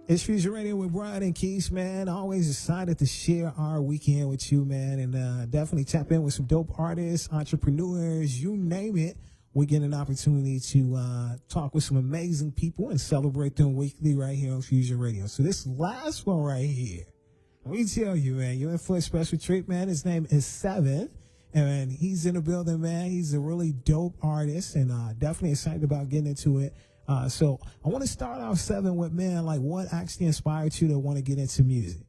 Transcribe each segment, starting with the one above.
It's Fusion Radio with Brian and Keith, man. Always excited to share our weekend with you, man. And definitely tap in with some dope artists, entrepreneurs, you name it. We get an opportunity to talk with some amazing people and celebrate them weekly right here on Fusion Radio. So this last one right here, let me tell you, man, you're in for a special treat, man. His name is Seven, and he's in the building, man. He's a really dope artist, and definitely excited about getting into it. So I want to start off, Seven, with, man, like what actually inspired you to want to get into music?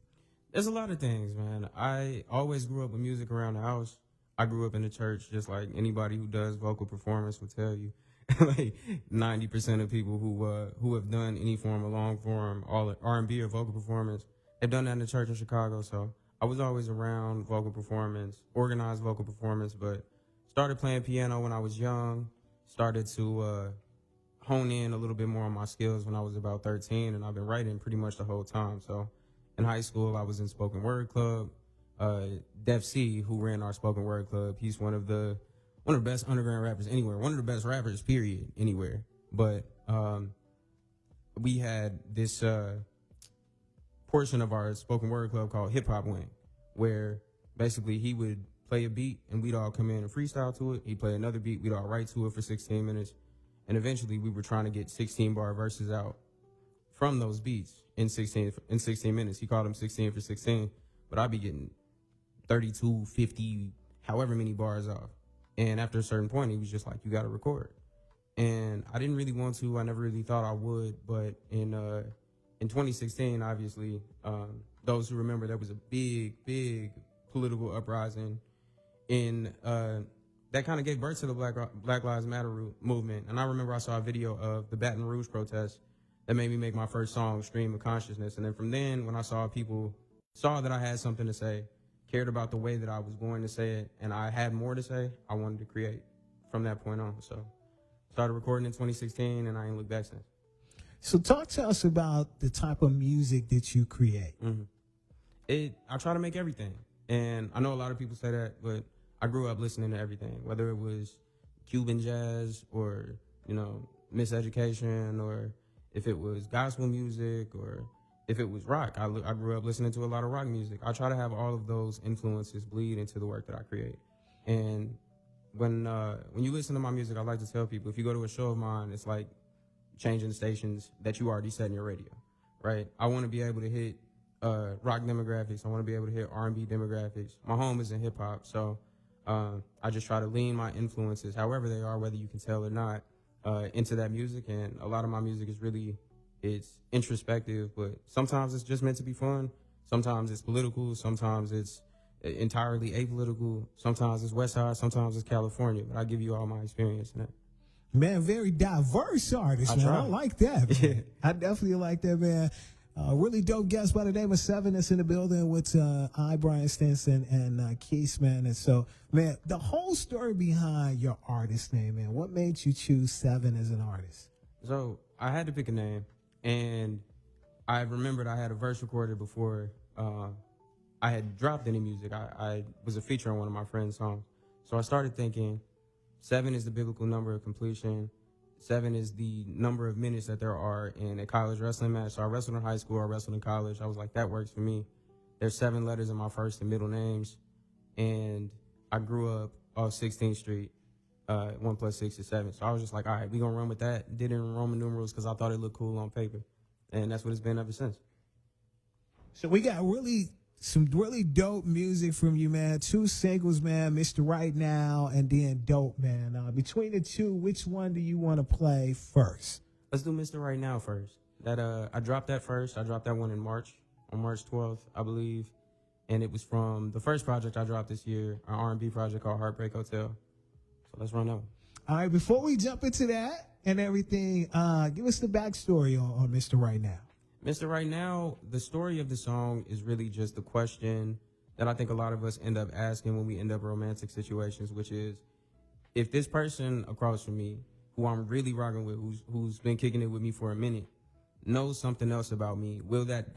There's a lot of things, man. I always grew up with music around the house. I grew up in the church, just like anybody who does vocal performance will tell you. Like 90% of people who have done any form of long form, all R&B or vocal performance, they've done that in the church in Chicago. So I was always around vocal performance, organized vocal performance, but started playing piano when I was young. Started to hone in a little bit more on my skills when I was about 13, and I've been writing pretty much the whole time. So in high school, I was in spoken word club. Def C, who ran our spoken word club, he's one of the best underground rappers anywhere, one of the best rappers, period, anywhere. But we had this portion of our spoken word club called Hip Hop Wing, where basically he would play a beat and we'd all come in and freestyle to it. He'd play another beat, we'd all write to it for 16 minutes. And eventually we were trying to get 16 bar verses out from those beats in 16 minutes. He called them 16 for 16, but I'd be getting 32, 50, however many bars off. And after a certain point, he was just like, you got to record. And I didn't really want to. I never really thought I would. But in 2016, obviously, those who remember, there was a big political uprising in that kind of gave birth to the Black Lives Matter movement. And I remember I saw a video of the Baton Rouge protests that made me make my first song, Stream of Consciousness. And then from then, when I saw people saw that I had something to say, cared about the way that I was going to say it, and I had more to say, I wanted to create from that point on. So started recording in 2016, and I ain't looked back since. So talk to us about the type of music that you create. Mm-hmm. I try to make everything. And I know a lot of people say that, but I grew up listening to everything, whether it was Cuban jazz or, miseducation, or if it was gospel music, or if it was rock. I grew up listening to a lot of rock music. I try to have all of those influences bleed into the work that I create. And when you listen to my music, I like to tell people, if you go to a show of mine, it's like changing stations that you already set in your radio, right? I want to be able to hit rock demographics. I want to be able to hit R&B demographics. My home is in hip hop, so I just try to lean my influences, however they are, whether you can tell or not, into that music. And a lot of my music is really, it's introspective, but sometimes it's just meant to be fun. Sometimes it's political. Sometimes it's entirely apolitical. Sometimes it's West Side. Sometimes it's California. But I give you all my experience in that. Man, very diverse artist, man. I like that. Man. I definitely like that, man. Really dope guest by the name of Seven that's in the building with Brian Stinson and Keith, man. And so, man, the whole story behind your artist name, man, what made you choose Seven as an artist? So I had to pick a name, and I remembered I had a verse recorded before I had dropped any music. I was a feature on one of my friend's songs. So I started thinking 7 is the biblical number of completion. 7 is the number of minutes that there are in a college wrestling match. So I wrestled in high school, I wrestled in college. I was like, that works for me. There's 7 letters in my first and middle names. And I grew up off 16th Street. 1 + 6 is 7. So I was just like, all right, we're going to run with that. Did it in Roman numerals because I thought it looked cool on paper. And that's what it's been ever since. So we got some really dope music from you, man. 2 singles, man, Mr. Right Now and then Dope, man. Between the two, which one do you want to play first? Let's do Mr. Right Now first. I dropped that first. I dropped that one in March, on March 12th, I believe. And it was from the first project I dropped this year, an R&B project called Heartbreak Hotel. So let's run that one. All right, before we jump into that and everything, give us the backstory on Mr. Right Now. Mr. Right Now, the story of the song is really just the question that I think a lot of us end up asking when we end up in romantic situations, which is, if this person across from me, who I'm really rocking with, who's been kicking it with me for a minute, knows something else about me, will that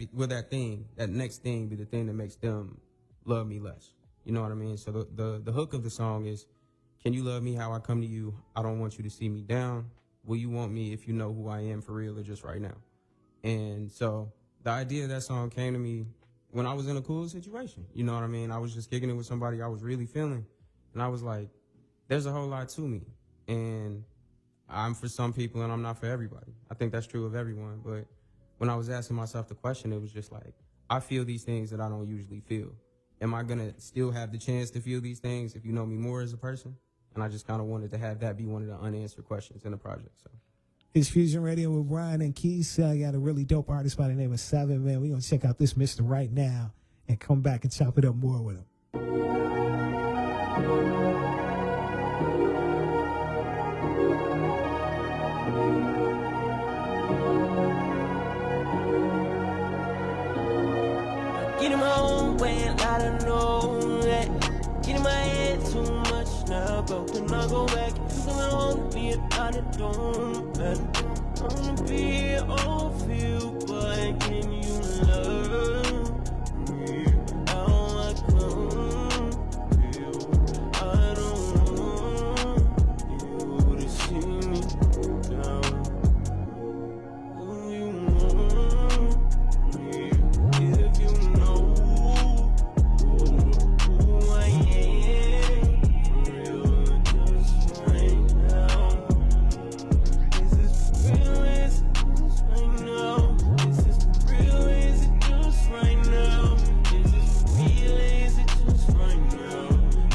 next thing be the thing that makes them love me less? You know what I mean? So the hook of the song is, can you love me how I come to you? I don't want you to see me down. Will you want me if you know who I am for real or just right now? And so the idea of that song came to me when I was in a cool situation. You know what I mean? I was just kicking it with somebody I was really feeling. And I was like, there's a whole lot to me. And I'm for some people and I'm not for everybody. I think that's true of everyone. But when I was asking myself the question, it was just like, I feel these things that I don't usually feel. Am I going to still have the chance to feel these things if you know me more as a person? And I just kind of wanted to have that be one of the unanswered questions in the project. So It's Fusion Radio with Brian and Keith. Got a really dope artist by the name of Seven, man. We're going to check out this Mr. right now and come back and chop it up more with him. Get in my own way and I don't know that. Get in my head too much now, bro. Then I go back. You come home to me and I don't matter. I wanna be off you, but can you love me? How I come feel? I don't want you to see me down. Who you want me? If you know who I am, real just right now. Is this real? Is it just right now? Is this real? Is it just right now? Is this real? Is it just right now?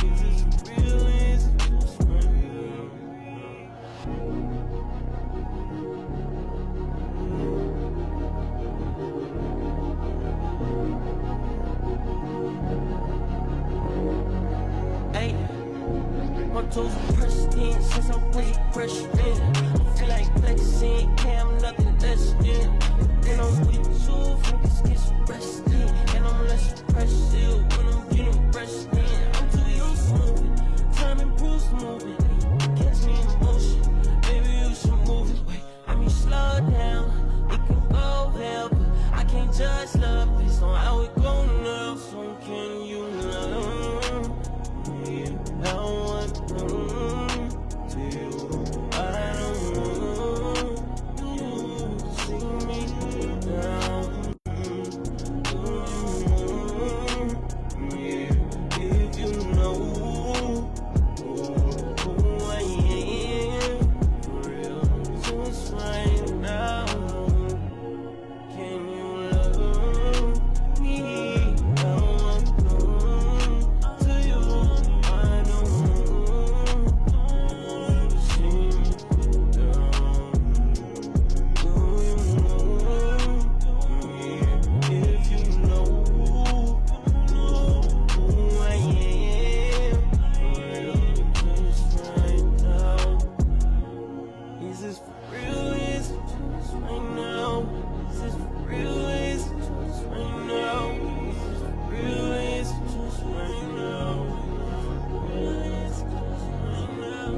Is this real? Is it just right now? Hey, my toes are pressed in since I was a freshman. I feel like flexing, I'm nothing less than. When I'm with you, focus gets rested, and I'm less impressive when I'm getting pressed in. I'm too used to moving, time improves the movement. Catch me in motion, maybe you should move it. Wait, I mean slow down, it can go hell, but I can't judge love based on how it go now. So can you love me? How I come to you? I don't want you to see me down. Me, if you know who I am, for real, just right now. Can you love me? How I come to you? I don't want to see me down. Do you know me? If you know who I am, real just right now. Is this for real? Is it just right now? Is this for real? Is it just right now? Is this for real? Is it just right now? Is it just right now?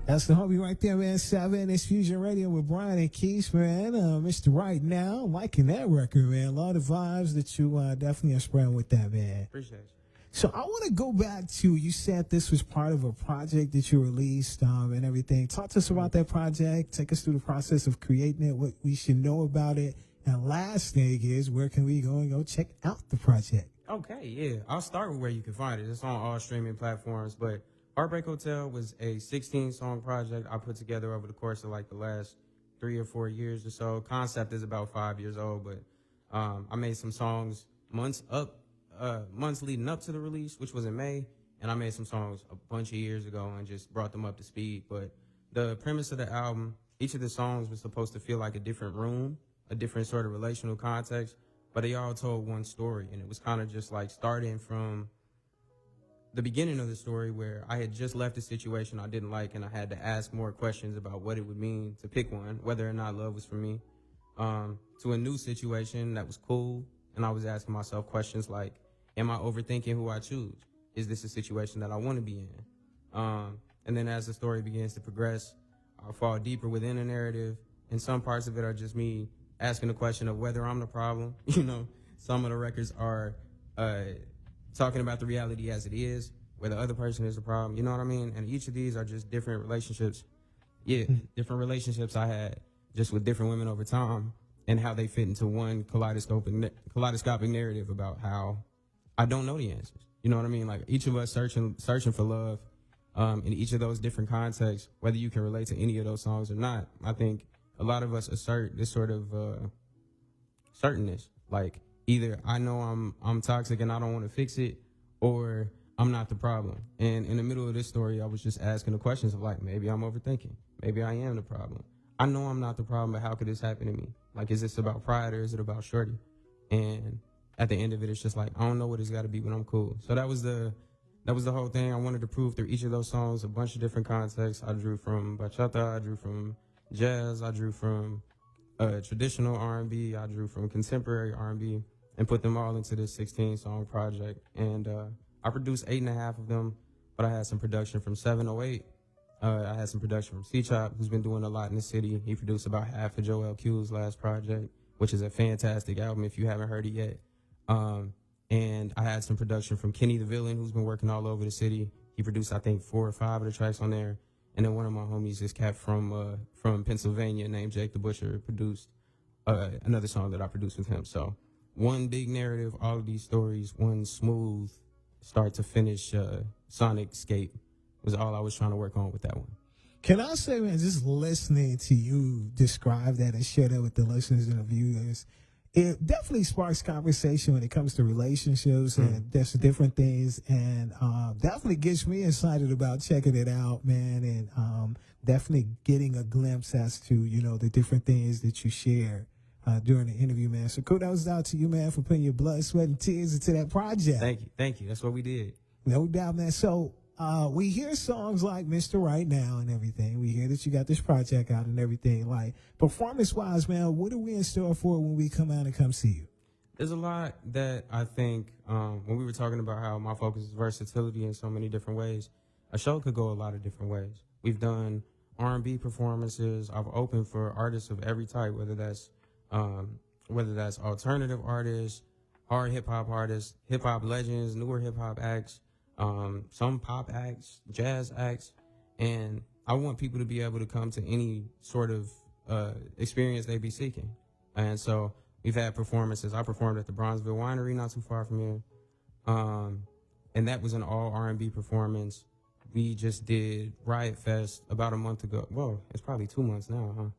That's the homie right there, man. Seven. It's Fusion Radio with Brian and Keith, man. Mr. Right now, liking that record, man. A lot of vibes that you definitely are spreading with that, man. appreciate you. So I want to go back to, you said this was part of a project that you released and everything. Talk to us about that project. Take us through the process of creating it, what we should know about it. And last thing is, where can we go and go check out the project? Okay, yeah. I'll start with where you can find it. It's on all streaming platforms, but Heartbreak Hotel was a 16-song project I put together over the course of like the last 3 or 4 years or so. Concept is about 5 years old, but I made some songs months leading up to the release, which was in May, and I made some songs a bunch of years ago and just brought them up to speed. But the premise of the album, each of the songs was supposed to feel like a different room, a different sort of relational context, but they all told one story, and it was kind of just like starting from the beginning of the story where I had just left a situation I didn't like, and I had to ask more questions about what it would mean to pick one, whether or not love was for me, to a new situation that was cool, and I was asking myself questions like, am I overthinking who I choose? Is this a situation that I want to be in? And then as the story begins to progress, I fall deeper within a narrative, and some parts of it are just me asking the question of whether I'm the problem. You know, some of the records are talking about the reality as it is, where the other person is the problem. You know what I mean? And each of these are just different relationships. Yeah, different relationships I had just with different women over time, and how they fit into one kaleidoscopic narrative about how I don't know the answers. You know what I mean? Like each of us searching for love, in each of those different contexts, whether you can relate to any of those songs or not. I think a lot of us assert this sort of certainness, like either I know I'm toxic and I don't want to fix it, or I'm not the problem. And in the middle of this story, I was just asking the questions of like, maybe I'm overthinking, maybe I am the problem. I know I'm not the problem, but how could this happen to me? Like, is this about pride or is it about Shorty? And at the end of it, it's just like, I don't know what it's got to be, but I'm cool. So that was the whole thing. I wanted to prove through each of those songs a bunch of different contexts. I drew from bachata, I drew from jazz, I drew from traditional R&B, I drew from contemporary R&B, and put them all into this 16-song project. And I produced 8.5 of them, but I had some production from 708. I had some production from C-Chop, who's been doing a lot in the city. He produced about half of Joel Q's last project, which is a fantastic album if you haven't heard it yet. And I had some production from Kenny the Villain, who's been working all over the city. He produced, I think, 4 or 5 of the tracks on there. And then one of my homies, this cat from Pennsylvania named Jake the Butcher, produced another song that I produced with him. So one big narrative, all of these stories, one smooth start to finish sonic scape was all I was trying to work on with that one. Can I say, man, just listening to you describe that and share that with the listeners and the viewers, it definitely sparks conversation when it comes to relationships and just different things, and definitely gets me excited about checking it out, man, and definitely getting a glimpse as to, you know, the different things that you share during the interview, man. So kudos out to you, man, for putting your blood, sweat, and tears into that project. Thank you. That's what we did. No doubt, man. So we hear songs like Mr. Right Now and everything. We hear that you got this project out and everything. Like, performance-wise, man, what are we in store for when we come out and come see you? There's a lot that I think, when we were talking about how my focus is versatility in so many different ways, a show could go a lot of different ways. We've done R&B performances. I've opened for artists of every type, whether that's alternative artists, hard hip-hop artists, hip-hop legends, newer hip-hop acts, some pop acts, jazz acts, and I want people to be able to come to any sort of experience they be seeking. And so we've had performances. I performed at the Bronzeville Winery not too far from here, and that was an all R&B performance. We just did Riot Fest about a month ago. Well, it's probably 2 months now,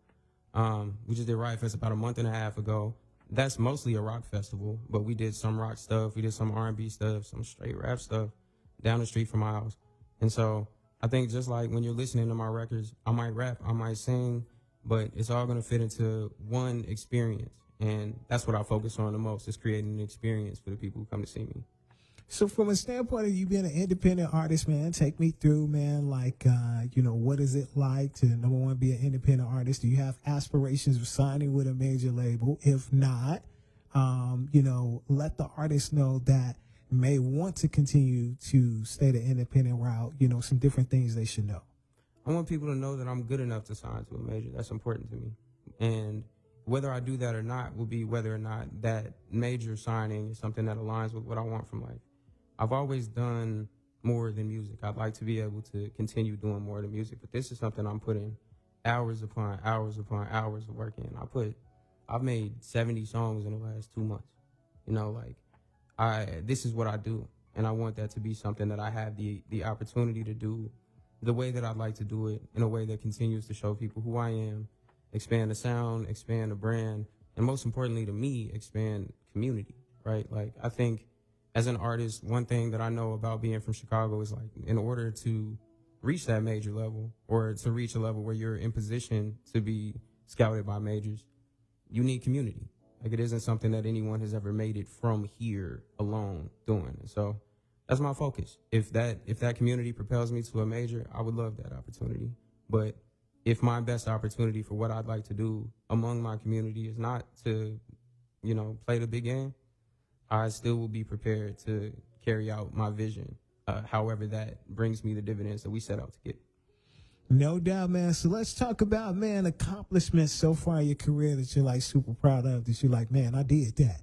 huh? We just did Riot Fest about a month and a half ago. That's mostly a rock festival, but we did some rock stuff. We did some R&B stuff, some straight rap stuff down the street from my house. And so I think just like when you're listening to my records, I might rap, I might sing, but it's all going to fit into one experience. And that's what I focus on the most, is creating an experience for the people who come to see me. So from a standpoint of you being an independent artist, man, take me through, man, like, you know, what is it like to, number one, be an independent artist? Do you have aspirations of signing with a major label? If not, you know, let the artist know that may want to continue to stay the independent route, you know, some different things they should know. I want people to know that I'm good enough to sign to a major. That's important to me. And whether I do that or not will be whether or not that major signing is something that aligns with what I want from life. I've always done more than music. I'd like to be able to continue doing more than music, but this is something I'm putting hours upon hours upon hours of work in. I've made 70 songs in the last 2 months. You know, like, this is what I do, and I want that to be something that I have the opportunity to do the way that I'd like to do it, in a way that continues to show people who I am, expand the sound, expand the brand, and most importantly to me, expand community, right? Like, I think as an artist, one thing that I know about being from Chicago is, like, in order to reach that major level, or to reach a level where you're in position to be scouted by majors, you need community. Like, it isn't something that anyone has ever made it from here alone doing. And so that's my focus. If that community propels me to a major, I would love that opportunity. But if my best opportunity for what I'd like to do among my community is not to, you know, play the big game, I still will be prepared to carry out my vision, however that brings me the dividends that we set out to get. No doubt, man. So let's talk about, man, accomplishments so far in your career that you're like super proud of, that you're like, man, I did that.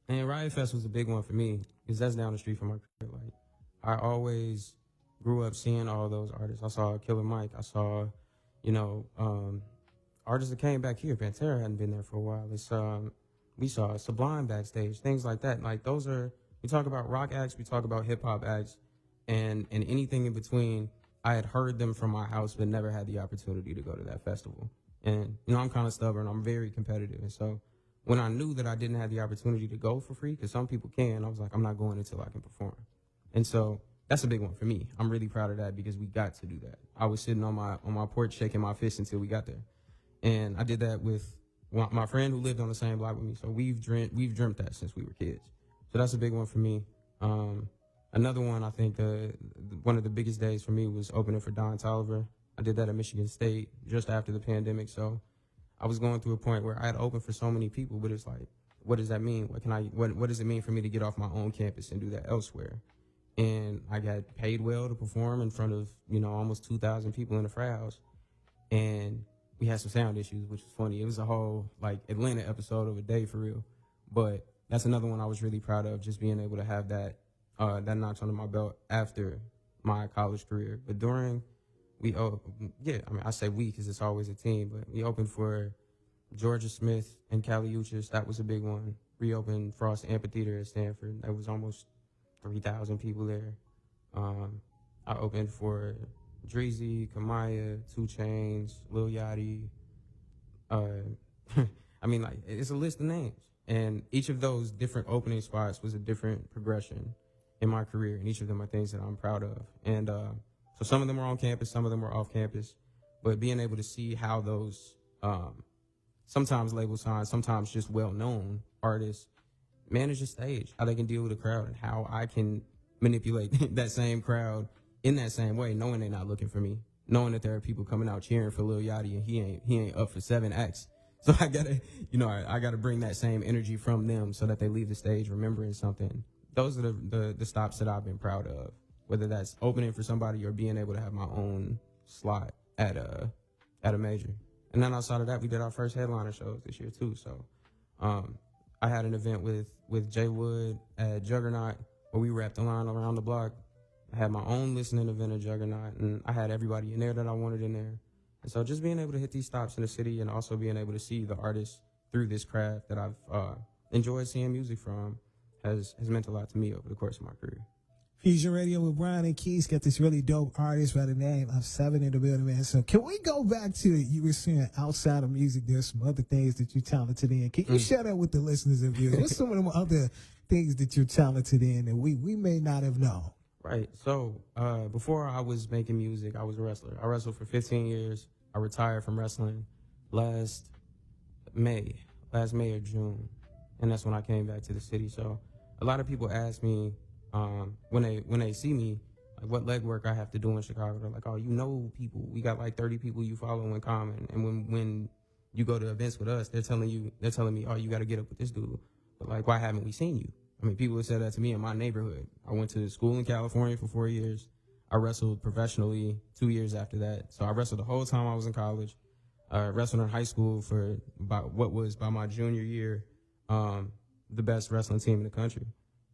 And Riot Fest was a big one for me because that's down the street from my career. Like, I always grew up seeing all those artists. I saw Killer Mike. I saw, you know, artists that came back here. Pantera hadn't been there for a while. We saw Sublime backstage, things like that. Like, those are, we talk about rock acts, we talk about hip hop acts, and anything in between. I had heard them from my house, but never had the opportunity to go to that festival. And, you know, I'm kind of stubborn. I'm very competitive. And so when I knew that I didn't have the opportunity to go for free, because some people can, I was like, I'm not going until I can perform. And so that's a big one for me. I'm really proud of that because we got to do that. I was sitting on my porch shaking my fist until we got there. And I did that with my friend who lived on the same block with me. So we've dreamt that since we were kids. So that's a big one for me. Another one, I think one of the biggest days for me was opening for Don Toliver. I did that at Michigan State just after the pandemic. So I was going through a point where I had opened for so many people, but it's like, what does that mean? What does it mean for me to get off my own campus and do that elsewhere? And I got paid well to perform in front of, you know, almost 2,000 people in the frat house. And we had some sound issues, which was funny. It was a whole like Atlanta episode of a day for real. But that's another one I was really proud of, just being able to have that notch under my belt after my college career. But during, I say we because it's always a team, but we opened for Georgia Smith and Cali Uchis. That was a big one. Reopened Frost Amphitheater at Stanford. That was almost 3,000 people there. I opened for Dreezy, Kamaya, 2 Chainz, Lil Yachty. I mean, like, it's a list of names. And each of those different opening spots was a different progression in my career. And each of them are things that I'm proud of. And so some of them were on campus, some of them were off campus. But being able to see how those, sometimes label signed, sometimes just well-known artists manage a stage, how they can deal with a crowd, and how I can manipulate that same crowd in that same way, knowing they're not looking for me, knowing that there are people coming out cheering for Lil Yachty and he ain't up for 7 acts. So I gotta, you know, I gotta bring that same energy from them so that they leave the stage remembering something. Those are the stops that I've been proud of, whether that's opening for somebody or being able to have my own slot at a major. And then outside of that, we did our first headliner shows this year too. So, I had an event with Jay Wood at Juggernaut where we wrapped the line around the block. I had my own listening event at Juggernaut, and I had everybody in there that I wanted in there. And so just being able to hit these stops in the city and also being able to see the artists through this craft that I've enjoyed seeing music from has meant a lot to me over the course of my career. Fusion Radio with Brian and Keys got this really dope artist by the name of Seven in the building, man. So can we go back to, you were saying outside of music, there's some other things that you're talented in. Can you share that with the listeners and viewers? What's some of them other things that you're talented in that we may not have known? Right. So before I was making music, I was a wrestler. I wrestled for 15 years. I retired from wrestling last May or June. And that's when I came back to the city. So a lot of people ask me, when they see me, like what legwork I have to do in Chicago. They're like, oh, you know people. We got like 30 people you follow in common. And when you go to events with us, they're telling me, oh, you got to get up with this dude. But like, why haven't we seen you? I mean, people have said that to me in my neighborhood. I went to school in California for 4 years. I wrestled professionally 2 years after that. So I wrestled the whole time I was in college. I wrestled in high school for about what was by my junior year, the best wrestling team in the country.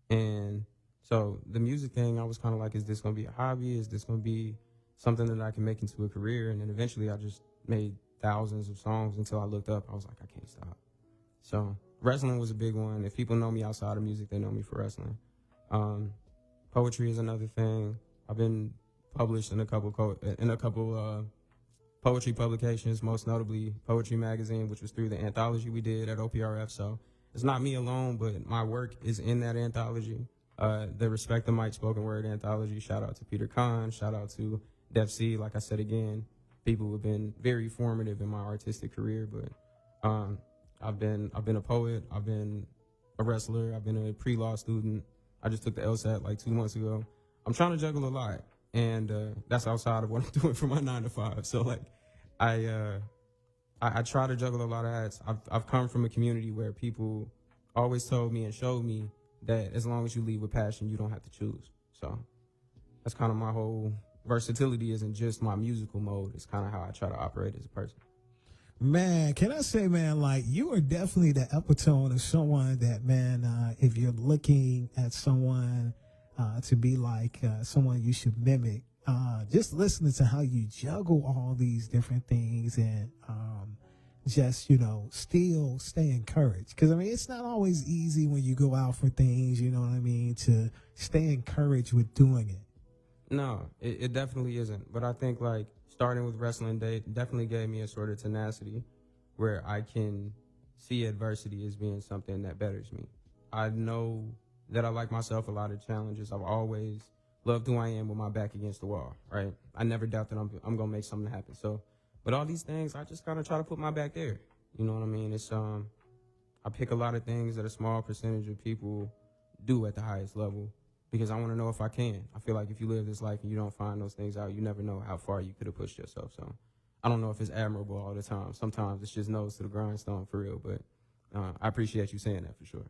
And so the music thing, I was kind of like, is this going to be a hobby? Is this going to be something that I can make into a career? And then eventually I just made thousands of songs until I looked up. I was like, I can't stop. So wrestling was a big one. If people know me outside of music, they know me for wrestling. Poetry is another thing. I've been published in a couple poetry publications, most notably Poetry Magazine, which was through the anthology we did at OPRF. So it's not me alone, but my work is in that anthology. The Respect the Mic spoken word anthology. Shout out to Peter Kahn. Shout out to Def C. Like I said again, people who have been very formative in my artistic career. But I've been a poet. I've been a wrestler. I've been a pre-law student. I just took the LSAT like 2 months ago. I'm trying to juggle a lot, and that's outside of what I'm doing for my 9 to 5. So like, I try to juggle a lot of hats. I've come from a community where people always told me and showed me that as long as you lead with passion, you don't have to choose. So that's kind of my whole versatility isn't just my musical mode. It's kind of how I try to operate as a person. Man, can I say, man, like you are definitely the epitome of someone that, man, if you're looking at someone to be like someone you should mimic, just listening to how you juggle all these different things and just, still stay encouraged. Because, I mean, it's not always easy when you go out for things, you know what I mean, to stay encouraged with doing it. No, it definitely isn't. But I think like starting with wrestling definitely gave me a sort of tenacity where I can see adversity as being something that betters me. I know that I like myself a lot of challenges. I've always loved who I am with my back against the wall, right? I never doubt that I'm going to make something happen. So, but all these things, I just kind of try to put my back there. You know what I mean? It's, I pick a lot of things that a small percentage of people do at the highest level, because I want to know if I can. I feel like if you live this life and you don't find those things out, you never know how far you could have pushed yourself. So I don't know if it's admirable all the time. Sometimes it's just nose to the grindstone for real, but I appreciate you saying that for sure.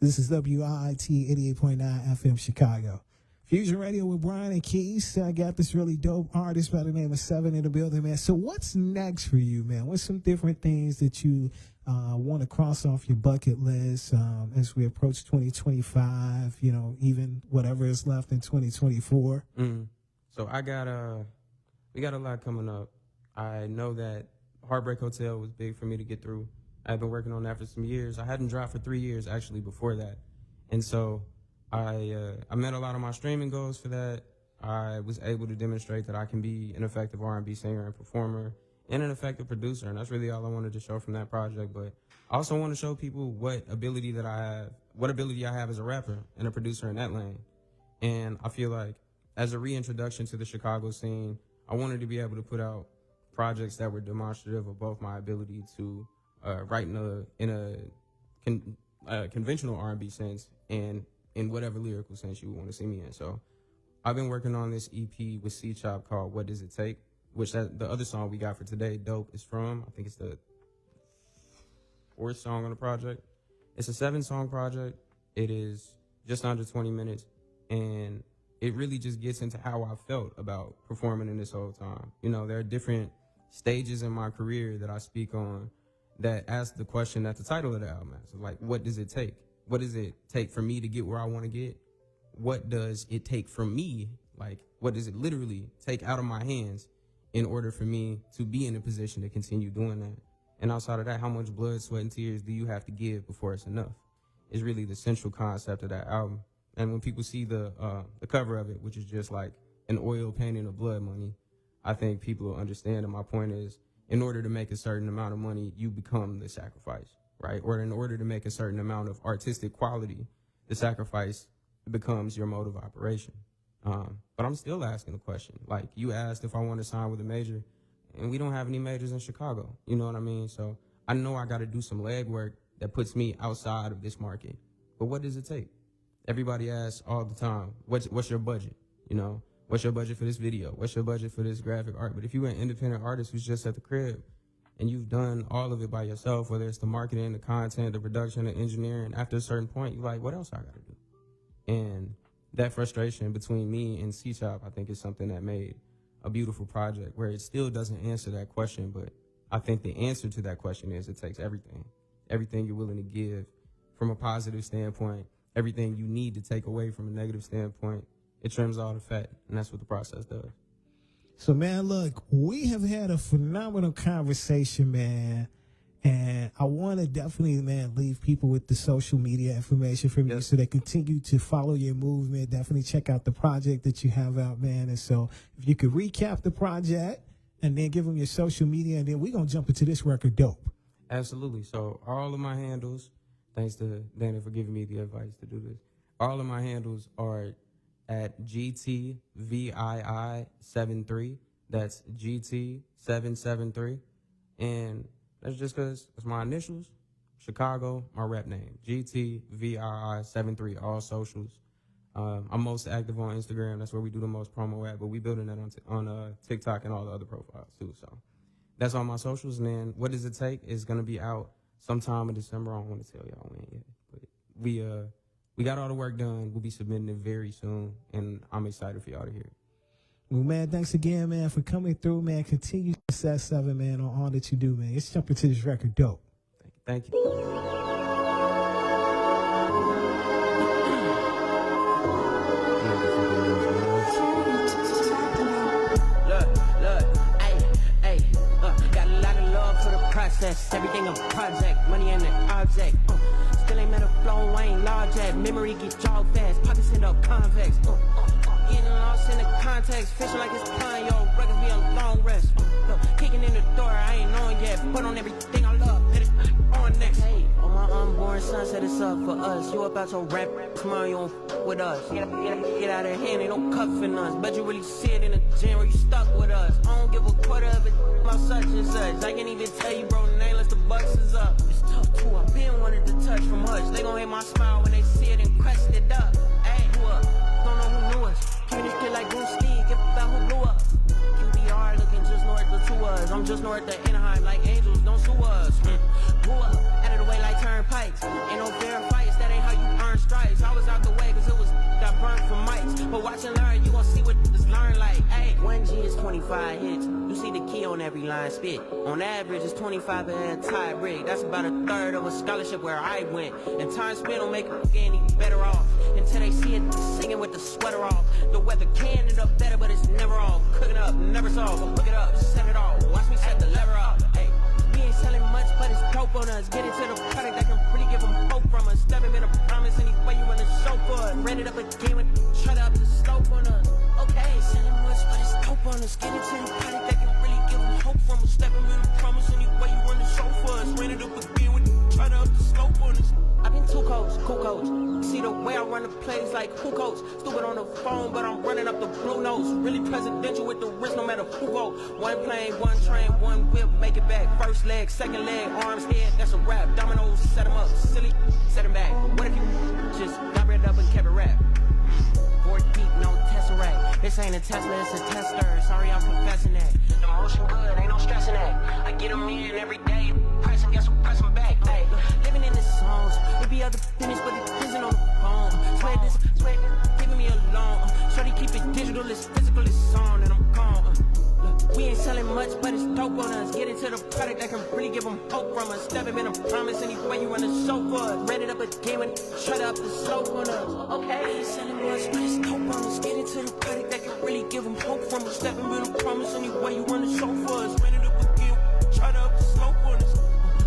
This is WIIT 88.9 FM Chicago. Fusion Radio with Brian and Keith. I got this really dope artist by the name of Seven in the building, man. So what's next for you, man? What's some different things that you want to cross off your bucket list as we approach 2025, even whatever is left in 2024? So we got a lot coming up. I know that Heartbreak Hotel was big for me to get through. I've been working on that for some years. I hadn't dropped for 3 years actually before that. And so I met a lot of my streaming goals for that. I was able to demonstrate that I can be an effective R&B singer and performer and an effective producer, and that's really all I wanted to show from that project. But I also want to show people what ability I have as a rapper and a producer in that lane. And I feel like as a reintroduction to the Chicago scene, I wanted to be able to put out projects that were demonstrative of both my ability to write in a conventional R&B sense and in whatever lyrical sense you would want to see me in. So I've been working on this EP with C-Chop called What Does It Take, which the other song we got for today, Dope, is from. I think it's the 4th song on the project. It's a 7-song project. It is just under 20 minutes, and it really just gets into how I felt about performing in this whole time. There are different stages in my career that I speak on that ask the question that the title of the album asks. Like, what does it take? What does it take for me to get where I want to get? What does it take from me? Like, what does it literally take out of my hands in order for me to be in a position to continue doing that? And outside of that, how much blood, sweat, and tears do you have to give before it's enough? Is really the central concept of that album. And when people see the cover of it, which is just like an oil painting of blood money, I think people will understand. And my point is, in order to make a certain amount of money, you become the sacrifice, right? Or in order to make a certain amount of artistic quality, the sacrifice becomes your mode of operation. But I'm still asking the question. Like, you asked if I want to sign with a major, and we don't have any majors in Chicago. You know what I mean? So I know I got to do some legwork that puts me outside of this market. But what does it take? Everybody asks all the time, what's your budget? What's your budget for this video? What's your budget for this graphic art? But if you're an independent artist who's just at the crib and you've done all of it by yourself, whether it's the marketing, the content, the production, the engineering, after a certain point, you're like, what else I got to do? And that frustration between me and C-Chop, I think, is something that made a beautiful project where it still doesn't answer that question. But I think the answer to that question is it takes everything. Everything you're willing to give from a positive standpoint, everything you need to take away from a negative standpoint. It trims all the fat, and that's what the process does. So, man, look, we have had a phenomenal conversation, man. And I want to definitely, man, leave people with the social media information from you so they continue to follow your movement. Definitely check out the project that you have out, man. And so if you could recap the project and then give them your social media, and then we're going to jump into this record, Dope. Absolutely. So all of my handles, thanks to Dana for giving me the advice to do this, all of my handles are at GTVII73. That's GT773. And that's just because it's my initials, Chicago, my rap name, GTVII73, all socials. I'm most active on Instagram. That's where we do the most promo at, but we building that on TikTok and all the other profiles too. So that's on my socials. And then What Does It Take is going to be out sometime in December. I don't want to tell y'all when yet, but we got all the work done. We'll be submitting it very soon, and I'm excited for y'all to hear it. Well, man, thanks again, man, for coming through, man. Continue success, 7, man, on all that you do, man. Let's jump into this record, Dope. Thank you. Everything a project, money in the object. Still ain't met a flow, I ain't large at. Memory get jog fast, pockets end up convex. Getting lost in the context, fishing like it's pine, yo. Records be on long rest. Kicking in the door, I ain't on yet. Put on everything I love, hit it on next. Hey, on my unborn son, set this up for us. You about your rap, tomorrow you don't f with us. Get out of hand, ain't no cuffing us. Bet you really see it in the gym where you stuck with us. I don't give a quarter of it about such and such. I can't even tell you, bro, name unless the bucks is up. It's tough too, I've been wanted to touch from Hush. They gon' hate my smile when they see it and crest it up. Hey, who up? Don't know who knew us. Keeping this shit like Bruce Lee, give about who blew up. QBR looking just north of 2 us. I'm just north of Anaheim like Angels, don't sue us. Who up? Out of the way like turnpikes. Ain't no fair fights, that ain't how you earn stripes. I was out the way cause it was got burnt from mics. But watch and learn, you gon' see what this learn like. Hey, 1G is 25 hits. You see the key on every line spit. On average, it's 25 and a tie break. That's about a third of a scholarship where I went. And time spent don't make it any better off. Until they see it singing with the sweater off. The weather can end up better, but it's never off. Cooking up, never solve. Hook it up, set it off. Watch me set the lever up. Hey, we ain't selling much, but it's dope on us. Get into the product that can really give them hope from us. Stepping in a promise any way you run the show for us. Ran it up again with shut up the slope on us. Okay, selling much, but it's dope on us. Get into the product that can really give them hope from us. Stepping in a promise any way you run the show for us. Ran it up again with shut up the slope on us. I've been too coach, cool coach. See the way I run the plays like who coach. Stupid on the phone, but I'm running up the blue notes. Really presidential with the wrist, no matter who vote. One plane, one train, one whip, make it back. First leg, second leg, arms, head, that's a wrap. Dominoes, set them up, silly, set them back. What if you just got rid up and kept it rap? 4 deep, no tesseract. This ain't a Tesla, it's a tester. Sorry, I'm confessing that. The motion good, ain't no stressing that. I get them in every day, pressing, guess who pressing back? Hey, living in the songs, it be other business, but it's prison on the phone. Swear this, giving me a loan. Shorty keep it digital, it's physical, it's on, and I'm gone. Look, we ain't selling much, but it's dope on us. Get into the product that can really give them hope from us. Never been a promise, any way you run the show for us. Ran it up again and shut up the slope on us. Okay, we ain't selling much, but it's dope on us. Get into the product that can really give them hope from us. Never been a promise, any way you run the show for us. Ran it up again, shut up the slope on us.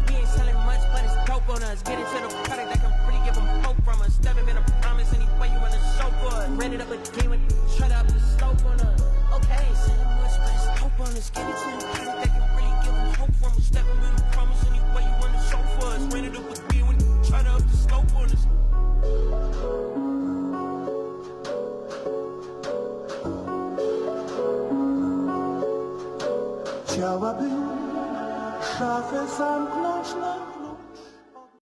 We ain't selling much, but it's dope on us. Get into the product that can really give them hope from us. Never been a promise, any way you run the show for us. Ran it up again and shut up the slope on us. Okay, selling much, but it's dope on us. Get into the product that can really give them hope from us. Never been a promise, any way you run the show for us. Ran it up again and shut up the slope on us. Chciałaby szafę zamknąć na